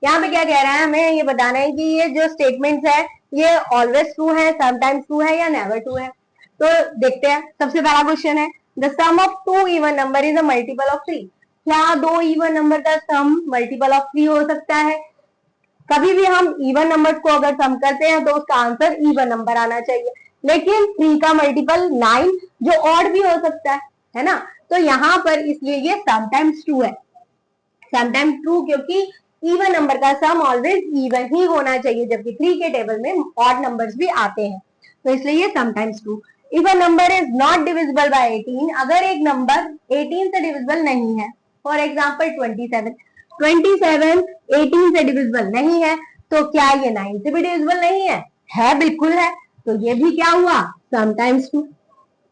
यहाँ पे क्या कह रहा है, हमें ये बताना है कि ये जो स्टेटमेंट्स है ये ऑलवेज ट्रू है, समटाइम्स ट्रू है या नेवर ट्रू है। तो देखते हैं, सबसे पहला क्वेश्चन है, the sum of two even number is a multiple of three. क्या दो इवन नंबर का सम मल्टीपल ऑफ थ्री हो सकता है? कभी भी हम इवन नंबर को अगर सम करते हैं तो उसका आंसर इवन नंबर आना चाहिए, लेकिन 3 का मल्टीपल 9 जो ऑड भी हो सकता है ना। तो यहाँ पर इसलिए ये समटाइम्स ट्रू है, समटाइम्स ट्रू, क्योंकि इवन नंबर का सम ऑलवेज इवन ही होना चाहिए, जबकि 3 के टेबल में ऑड नंबर्स भी आते हैं, तो इसलिए ये sometimes true. If a number is not divisible bye 18, अगर एक नंबर 18 से डिविजिबल नहीं है, फॉर एग्जाम्पल 27, 27 18 से डिविजिबल नहीं है, तो क्या ये 9 से भी डिविजिबल नहीं है? है, बिल्कुल है। तो ये भी क्या हुआ? समटाइम्स ट्रू,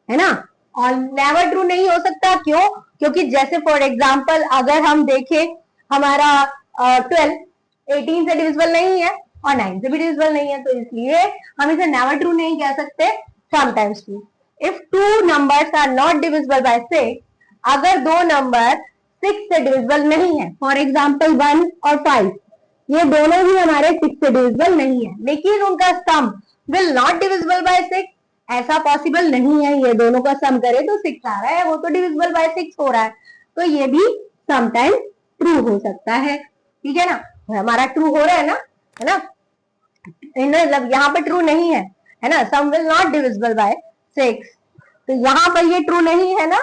है ना। और नेवर ट्रू नहीं हो सकता, क्यों? क्योंकि जैसे फॉर एग्जाम्पल अगर हम देखें, हमारा 12 18 से डिविजिबल नहीं है और 9 से भी डिविजिबल नहीं है, तो इसलिए हम इसे नेवर ट्रू नहीं कह सकते, sometimes true. If two numbers are not divisible by 6, अगर दो नंबर 6 से डिविजिबल नहीं है, फॉर एग्जाम्पल 1 और 5, ये दोनों ही हमारे 6 से डिविजिबल नहीं है, लेकिन उनका सम विल नॉट डिविजिबल बाय 6, ऐसा पॉसिबल नहीं है। ये दोनों का सम करे तो 6 आ रहा है, वो तो डिविजिबल बाय 6 हो रहा है, तो ये भी समटाइम ट्रू हो सकता है, ठीक है ना। हमारा ट्रू हो रहा है ना, मतलब यहाँ पर ट्रू नहीं है ना, सम विल नॉट डिविजिबल बाय 6, तो यहाँ पर ये ट्रू नहीं है ना,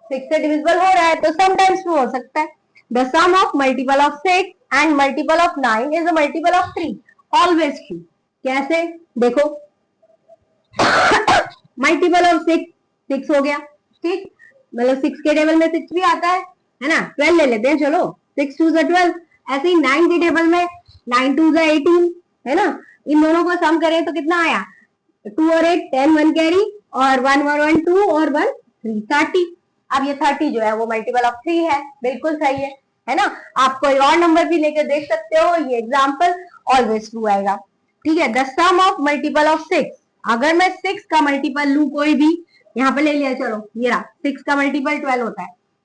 6 से डिविजिबल हो रहा है, तो समटाइम्स ट्रू हो सकता है। The sum of multiple of 6 and multiple of 9 is a multiple of 3, always true. कैसे? देखो, मल्टीपल ऑफ 6 हो गया, ठीक, मतलब 6 के टेबल में 6 भी आता है ना। 12 ले लेते हैं, चलो, 6 2 12, ऐसे ही 9 के टेबल में 9 2 18, है ना। इन दोनों को सम करें तो कितना आया? 2 और 8 10, 1 कैरी, और 1 और 1 2 और 1 3, 30। अब ये 30 जो है वो मल्टीपल ऑफ 3 है, बिल्कुल सही है ना। आप कोई और नंबर भी लेकर देख सकते हो, ये एग्जाम्पल ऑलवेज ट्रू आएगा, ठीक है। The sum of multiple of 6, अगर मैं 6 का मल्टीपल लू कोई भी, यहाँ पे ले लिया, चलो ये रहा, 6 का मल्टीपल 12 होता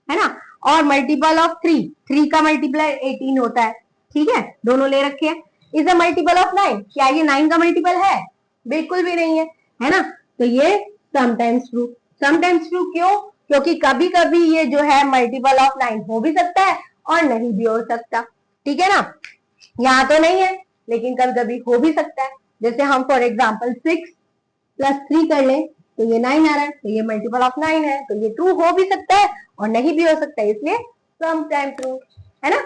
है ना, और मल्टीपल ऑफ 3 का मल्टीपल 18 होता है, ठीक है, दोनों ले रखे हैं। इज अ मल्टीपल ऑफ 9, क्या ये 9 का मल्टीपल है? बिल्कुल भी नहीं है ना। तो ये समटाइम्स ट्रू, समटाइम्स ट्रू क्यों? क्योंकि कभी कभी ये जो है मल्टीपल ऑफ 9 हो भी सकता है और नहीं भी हो सकता, ठीक है ना। यहाँ तो नहीं है, लेकिन कभी कभी हो भी सकता है। जैसे हम फॉर एग्जाम्पल 6 + 3 कर ले, तो ये 9 आ रहा है, तो ये मल्टीपल ऑफ 9 है, तो ये ट्रू हो भी सकता है और नहीं भी हो सकता है, इसलिए समटाइम ट्रू, है ना।